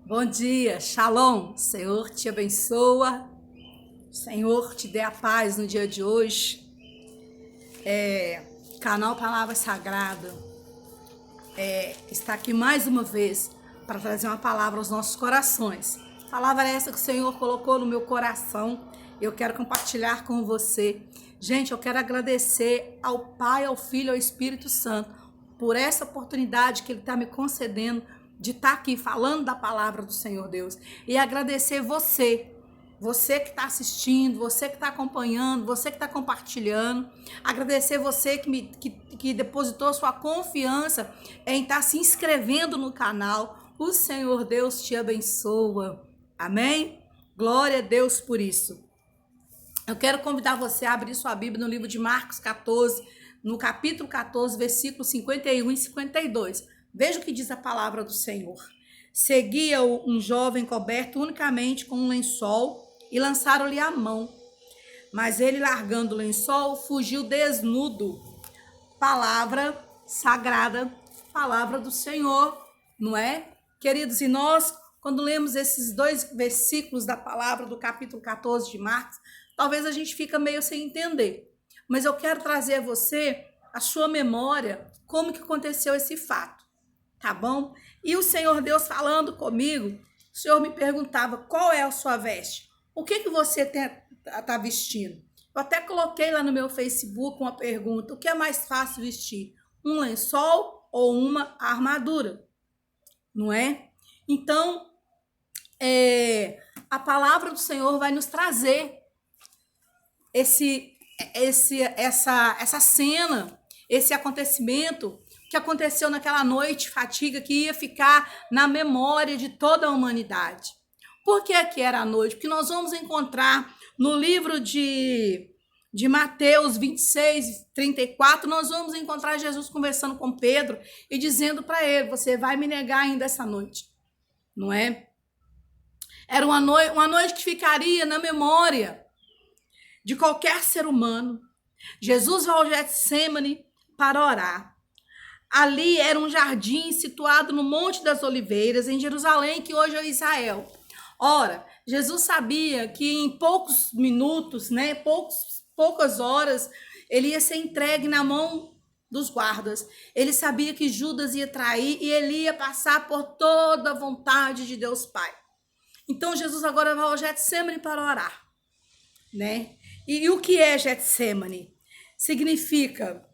Bom dia, Shalom. Senhor te abençoa. Senhor te dê a paz no dia de hoje. Canal Palavra Sagrada está aqui mais uma vez para trazer uma palavra aos nossos corações. Palavra essa que o Senhor colocou no meu coração. Eu quero compartilhar com você. Gente, eu quero agradecer ao Pai, ao Filho e ao Espírito Santo por essa oportunidade que Ele está me concedendo de estar aqui falando da palavra do Senhor Deus. E agradecer você que está assistindo, você que está acompanhando, você que está compartilhando. Agradecer você que depositou sua confiança em estar se inscrevendo no canal. O Senhor Deus te abençoa. Amém? Glória a Deus por isso. Eu quero convidar você a abrir sua Bíblia no livro de Marcos 14, no capítulo 14, versículos 51 e 52. Veja o que diz a palavra do Senhor. Seguia-o um jovem coberto unicamente com um lençol e lançaram-lhe a mão. Mas ele, largando o lençol, fugiu desnudo. Palavra sagrada, palavra do Senhor, não é? Queridos, e nós, quando lemos esses dois versículos da palavra do capítulo 14 de Marcos, talvez a gente fica meio sem entender. Mas eu quero trazer a você, a sua memória, como que aconteceu esse fato, tá bom? E o Senhor Deus falando comigo, o Senhor me perguntava, qual é a sua veste? O que você tá vestindo? Eu até coloquei lá no meu Facebook uma pergunta, o que é mais fácil vestir? Um lençol ou uma armadura? Não é? Então, a palavra do Senhor vai nos trazer essa cena, esse acontecimento que aconteceu naquela noite fatídica que ia ficar na memória de toda a humanidade. Por que era a noite? Porque nós vamos encontrar no livro de Mateus 26, 34, nós vamos encontrar Jesus conversando com Pedro e dizendo para ele, você vai me negar ainda essa noite, não é? Era uma noite que ficaria na memória de qualquer ser humano. Jesus vai ao Getsemane para orar. Ali era um jardim situado no Monte das Oliveiras, em Jerusalém, que hoje é Israel. Ora, Jesus sabia que em poucos minutos, né, poucas horas, ele ia ser entregue na mão dos guardas. Ele sabia que Judas ia trair e ele ia passar por toda a vontade de Deus Pai. Então, Jesus agora vai ao Getsemane para orar, né? E o que é Getsemane? Significa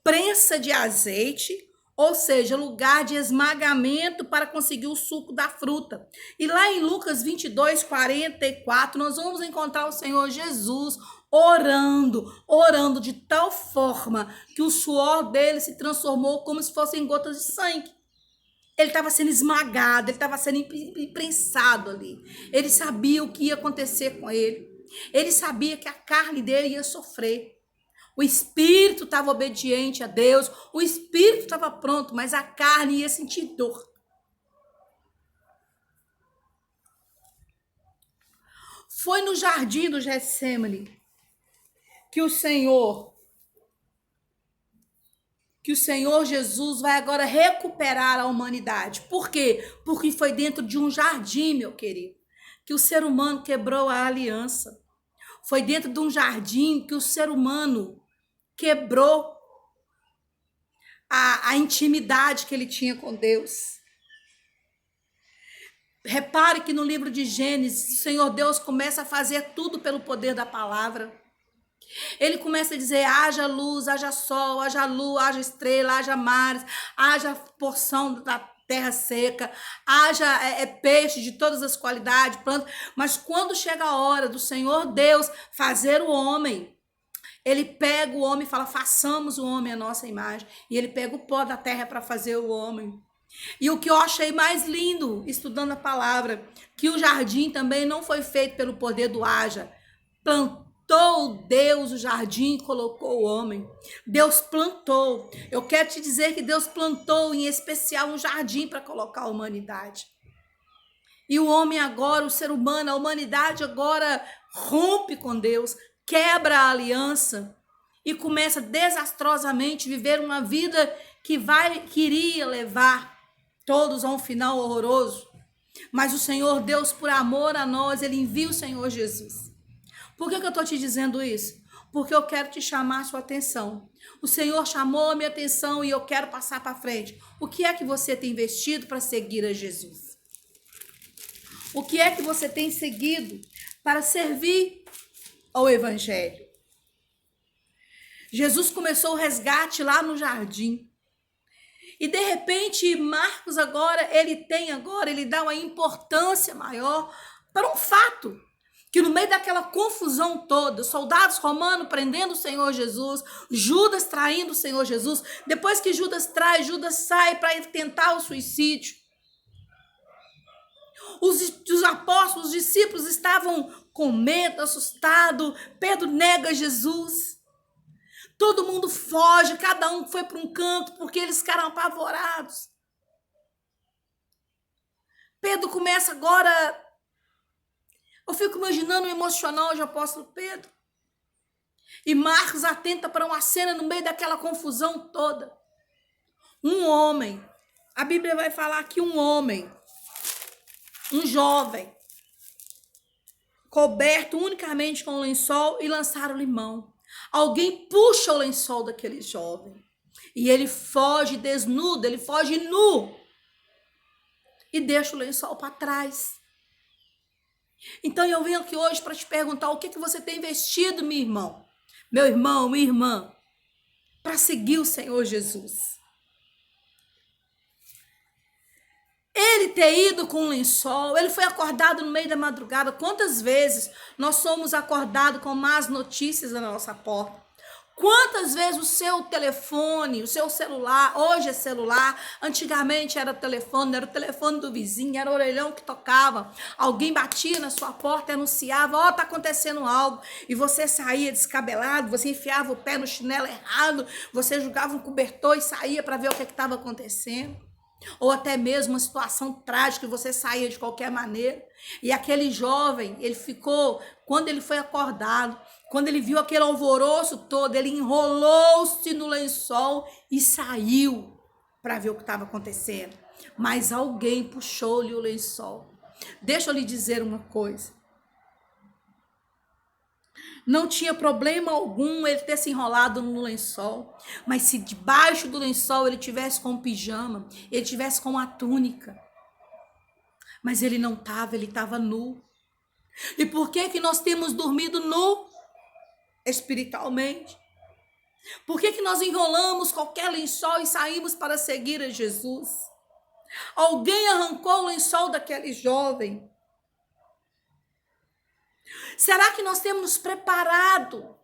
prensa de azeite, ou seja, lugar de esmagamento para conseguir o suco da fruta. E lá em Lucas 22, 44, nós vamos encontrar o Senhor Jesus orando de tal forma que o suor dele se transformou como se fossem gotas de sangue. Ele estava sendo esmagado, ele estava sendo imprensado ali. Ele sabia o que ia acontecer com ele. Ele sabia que a carne dele ia sofrer. O espírito estava obediente a Deus, o espírito estava pronto, mas a carne ia sentir dor. Foi no jardim do Getsemane que o Senhor Jesus vai agora recuperar a humanidade. Por quê? Porque foi dentro de um jardim, meu querido, que o ser humano quebrou a aliança. Foi dentro de um jardim que o ser humano quebrou a intimidade que ele tinha com Deus. Repare que no livro de Gênesis, o Senhor Deus começa a fazer tudo pelo poder da palavra. Ele começa a dizer, haja luz, haja sol, haja lua, haja estrela, haja mares, haja porção da terra seca, haja peixe de todas as qualidades, plantas. Mas quando chega a hora do Senhor Deus fazer o homem, ele pega o homem e fala, façamos o homem à nossa imagem. E ele pega o pó da terra para fazer o homem. E o que eu achei mais lindo, estudando a palavra, que o jardim também não foi feito pelo poder do haja. Plantou Deus o jardim e colocou o homem. Deus plantou. Eu quero te dizer que Deus plantou em especial um jardim para colocar a humanidade. E o homem agora, o ser humano, a humanidade agora rompe com Deus, quebra a aliança e começa desastrosamente a viver uma vida que iria levar todos a um final horroroso. Mas o Senhor Deus, por amor a nós, ele envia o Senhor Jesus. Por que eu estou te dizendo isso? Porque eu quero te chamar a sua atenção. O Senhor chamou a minha atenção e eu quero passar para frente. O que é que você tem investido para seguir a Jesus? O que é que você tem seguido para servir ao Evangelho? Jesus começou o resgate lá no jardim. E de repente, Marcos ele dá uma importância maior para um fato. Que no meio daquela confusão toda, soldados romanos prendendo o Senhor Jesus, Judas traindo o Senhor Jesus, depois que Judas trai, Judas sai para tentar o suicídio. Os apóstolos, os discípulos estavam com medo, assustados, Pedro nega Jesus. Todo mundo foge, cada um foi para um canto, porque eles ficaram apavorados. Pedro começa agora. Eu fico imaginando o emocional de apóstolo Pedro. E Marcos atenta para uma cena no meio daquela confusão toda. Um homem, a Bíblia vai falar que um homem, um jovem, coberto unicamente com o lençol e lançaram limão. Alguém puxa o lençol daquele jovem. E ele foge desnudo, ele foge nu. E deixa o lençol para trás. Então eu venho aqui hoje para te perguntar o que você tem investido, meu irmão, minha irmã, para seguir o Senhor Jesus. Ele ter ido com um lençol, ele foi acordado no meio da madrugada. Quantas vezes nós somos acordados com más notícias na nossa porta? Quantas vezes o seu telefone, o seu celular, hoje é celular, antigamente era o telefone do vizinho, era o orelhão que tocava, alguém batia na sua porta e anunciava, ó, tá acontecendo algo, e você saía descabelado, você enfiava o pé no chinelo errado, você jogava um cobertor e saía para ver o que estava acontecendo. Ou até mesmo uma situação trágica, você saía de qualquer maneira. E aquele jovem, ele ficou, quando ele foi acordado, quando ele viu aquele alvoroço todo, ele enrolou-se no lençol e saiu para ver o que estava acontecendo. Mas alguém puxou-lhe o lençol. Deixa eu lhe dizer uma coisa. Não tinha problema algum ele ter se enrolado no lençol. Mas se debaixo do lençol ele tivesse com um pijama, ele tivesse com uma túnica. Mas ele não estava, ele estava nu. E por que nós temos dormido nu? Espiritualmente. Por que nós enrolamos qualquer lençol e saímos para seguir a Jesus? Alguém arrancou o lençol daquele jovem. Será que nós temos nos preparado?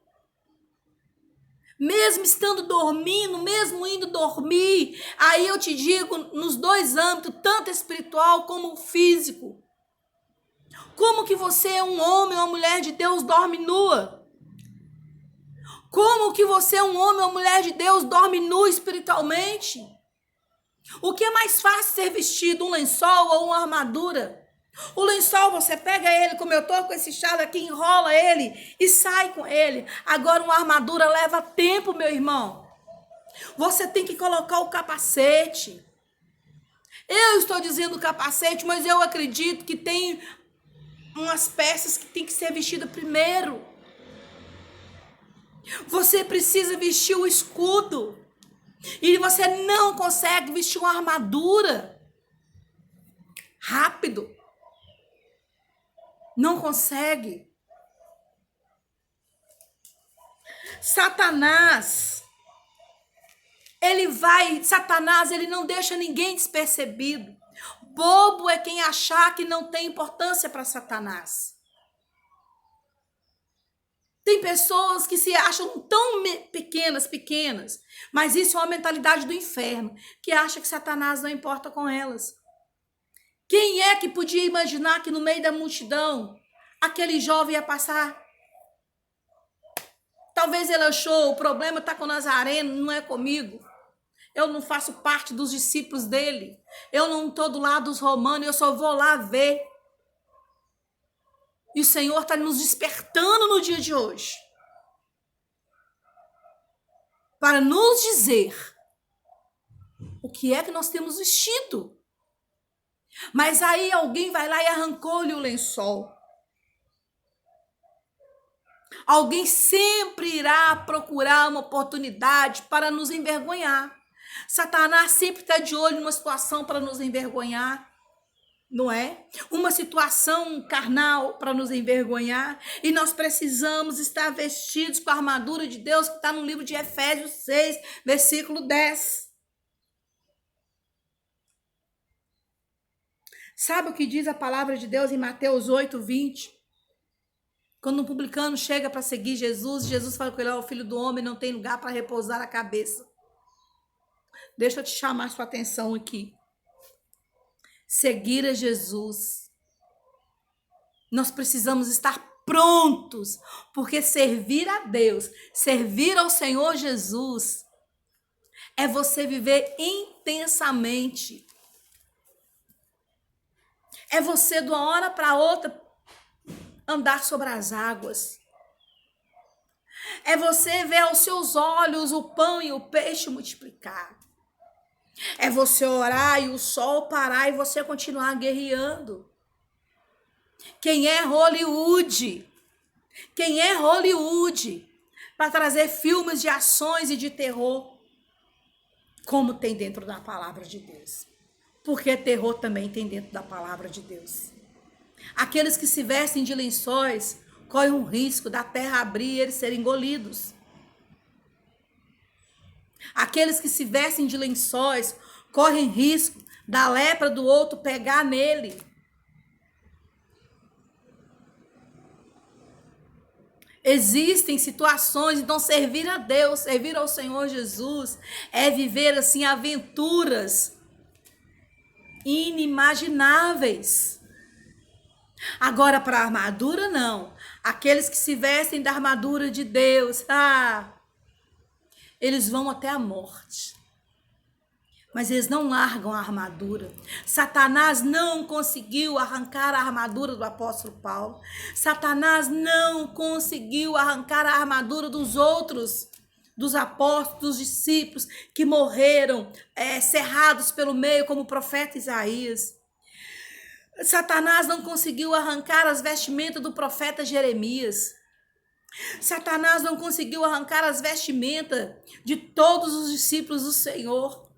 Mesmo estando dormindo, mesmo indo dormir, aí eu te digo, nos dois âmbitos, tanto espiritual como físico. Como que você é um homem ou uma mulher de Deus dorme nua? Como que você é um homem ou mulher de Deus dorme nu espiritualmente? O que é mais fácil ser vestido, um lençol ou uma armadura? O lençol, você pega ele, como eu estou com esse chale aqui, enrola ele e sai com ele. Agora uma armadura leva tempo, meu irmão. Você tem que colocar o capacete. Eu estou dizendo capacete, mas eu acredito que tem umas peças que tem que ser vestidas primeiro. Você precisa vestir o escudo. E você não consegue vestir uma armadura rápido. Não consegue. Satanás, ele não deixa ninguém despercebido. Bobo é quem achar que não tem importância para Satanás. Tem pessoas que se acham tão pequenas, mas isso é uma mentalidade do inferno, que acha que Satanás não importa com elas. Quem é que podia imaginar que no meio da multidão, aquele jovem ia passar? Talvez ele achou, o problema está com o Nazareno, não é comigo. Eu não faço parte dos discípulos dele. Eu não estou do lado dos romanos, eu só vou lá ver. E o Senhor está nos despertando no dia de hoje para nos dizer o que é que nós temos vestido. Mas aí alguém vai lá e arrancou-lhe o lençol. Alguém sempre irá procurar uma oportunidade para nos envergonhar. Satanás sempre está de olho numa situação para nos envergonhar, não é? Uma situação carnal para nos envergonhar. E nós precisamos estar vestidos com a armadura de Deus, que está no livro de Efésios 6, versículo 10. Sabe o que diz a palavra de Deus em Mateus 8, 20? Quando um publicano chega para seguir Jesus, Jesus fala com ele: o filho do homem não tem lugar para repousar a cabeça. Deixa eu te chamar a sua atenção aqui. Seguir a Jesus. Nós precisamos estar prontos, porque servir a Deus, servir ao Senhor Jesus, é você viver intensamente. É você, de uma hora para outra, andar sobre as águas. É você ver aos seus olhos o pão e o peixe multiplicar. É você orar e o sol parar e você continuar guerreando. Quem é Hollywood? Quem é Hollywood para trazer filmes de ações e de terror, como tem dentro da palavra de Deus? Porque terror também tem dentro da palavra de Deus. Aqueles que se vestem de lençóis correm um risco da terra abrir e eles serem engolidos. Aqueles que se vestem de lençóis correm risco da lepra do outro pegar nele. Existem situações, então servir a Deus, servir ao Senhor Jesus, é viver assim aventuras inimagináveis. Agora, para a armadura, não. Aqueles que se vestem da armadura de Deus, eles vão até a morte. Mas eles não largam a armadura. Satanás não conseguiu arrancar a armadura do apóstolo Paulo. Satanás não conseguiu arrancar a armadura dos outros, dos apóstolos, dos discípulos que morreram cerrados pelo meio, como o profeta Isaías. Satanás não conseguiu arrancar as vestimentas do profeta Jeremias. Satanás não conseguiu arrancar as vestimentas de todos os discípulos do Senhor.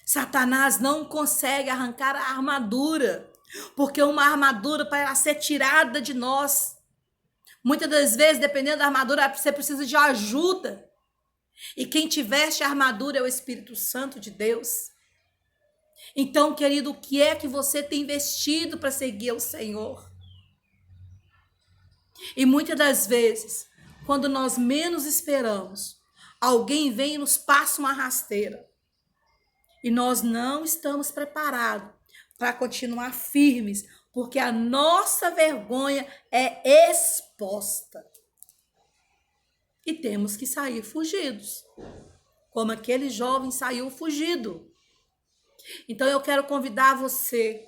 Satanás não consegue arrancar a armadura, porque uma armadura, para ela ser tirada de nós, muitas das vezes, dependendo da armadura, você precisa de ajuda. E quem te veste a armadura é o Espírito Santo de Deus. Então, querido, o que é que você tem vestido para seguir ao Senhor? E muitas das vezes, quando nós menos esperamos, alguém vem e nos passa uma rasteira. E nós não estamos preparados para continuar firmes, porque a nossa vergonha é exposta. E temos que sair fugidos, como aquele jovem saiu fugido. Então eu quero convidar você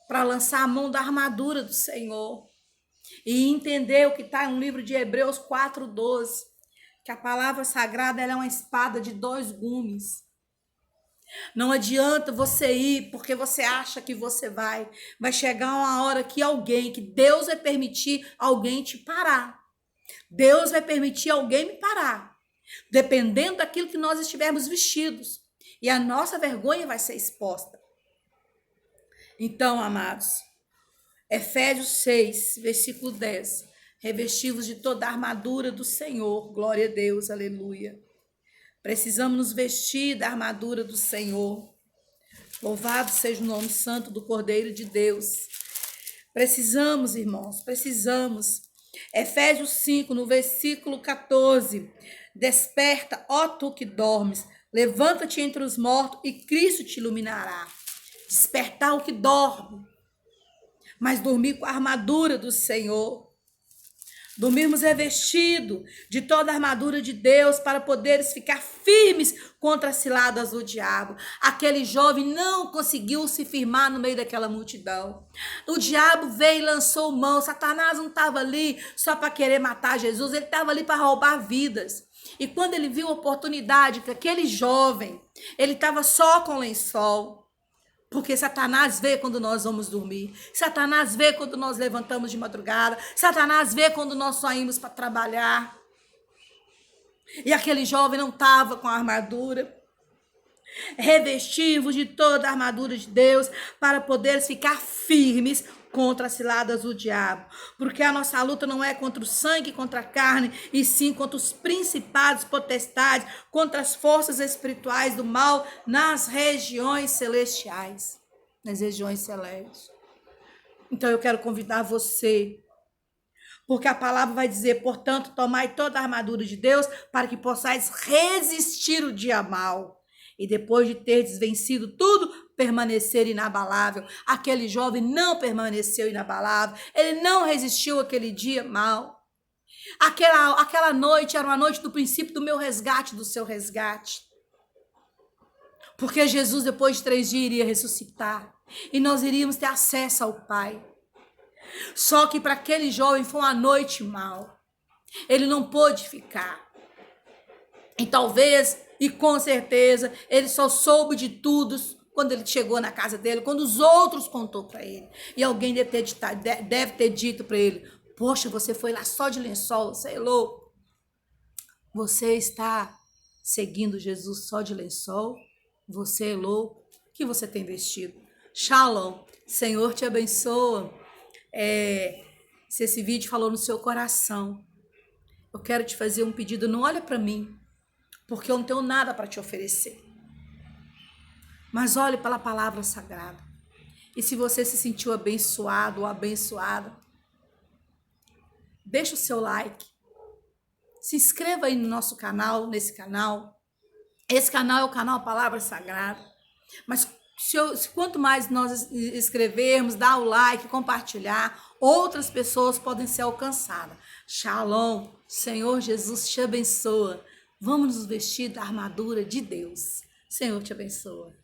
para lançar a mão da armadura do Senhor e entender o que está no livro de Hebreus 4:12, que a palavra sagrada ela é uma espada de 2 gumes. Não adianta você ir porque você acha que você vai chegar uma hora que Deus vai permitir alguém te parar. Deus vai permitir alguém me parar, dependendo daquilo que nós estivermos vestidos. E a nossa vergonha vai ser exposta. Então, amados, Efésios 6, versículo 10. Revestivos de toda a armadura do Senhor. Glória a Deus, aleluia. Precisamos nos vestir da armadura do Senhor. Louvado seja o nome santo do Cordeiro de Deus. Precisamos, irmãos, precisamos. Efésios 5, no versículo 14. Desperta, ó tu que dormes, levanta-te entre os mortos e Cristo te iluminará. Despertar o que dorme, mas dormir com a armadura do Senhor. Dormirmos revestido de toda a armadura de Deus para poderes ficar firmes contra as ciladas do diabo. Aquele jovem não conseguiu se firmar no meio daquela multidão. O diabo veio e lançou mão. Satanás não estava ali só para querer matar Jesus, ele estava ali para roubar vidas. E quando ele viu a oportunidade que aquele jovem, ele estava só com lençol, porque Satanás vê quando nós vamos dormir. Satanás vê quando nós levantamos de madrugada. Satanás vê quando nós saímos para trabalhar. E aquele jovem não estava com a armadura. Revestivos de toda a armadura de Deus para poder ficar firmes contra as ciladas do diabo. Porque a nossa luta não é contra o sangue, contra a carne, e sim contra os principados, potestades, contra as forças espirituais do mal nas regiões celestiais, nas regiões celestes. Então eu quero convidar você, porque a palavra vai dizer, portanto, tomai toda a armadura de Deus para que possais resistir o dia mau. E depois de ter vencido tudo, permanecer inabalável. Aquele jovem não permaneceu inabalável. Ele não resistiu àquele dia mau. Aquela noite era uma noite do princípio do meu resgate, do seu resgate. Porque Jesus, depois de 3 dias, iria ressuscitar. E nós iríamos ter acesso ao Pai. Só que para aquele jovem foi uma noite mau. Ele não pôde ficar. E talvez, e com certeza, ele só soube de tudo quando ele chegou na casa dele, quando os outros contou para ele. E alguém deve ter dito para ele, poxa, você foi lá só de lençol, você é louco. Você está seguindo Jesus só de lençol? Você é louco? O que você tem vestido? Shalom, Senhor te abençoa. Se esse vídeo falou no seu coração, eu quero te fazer um pedido, não olha para mim, porque eu não tenho nada para te oferecer. Mas olhe pela palavra sagrada. E se você se sentiu abençoado ou abençoada, deixa o seu like. Se inscreva aí no nosso canal, nesse canal. Esse canal é o canal Palavra Sagrada. Mas quanto mais nós escrevermos, dar o like, compartilhar, outras pessoas podem ser alcançadas. Shalom, Senhor Jesus te abençoa. Vamos nos vestir da armadura de Deus. Senhor te abençoa.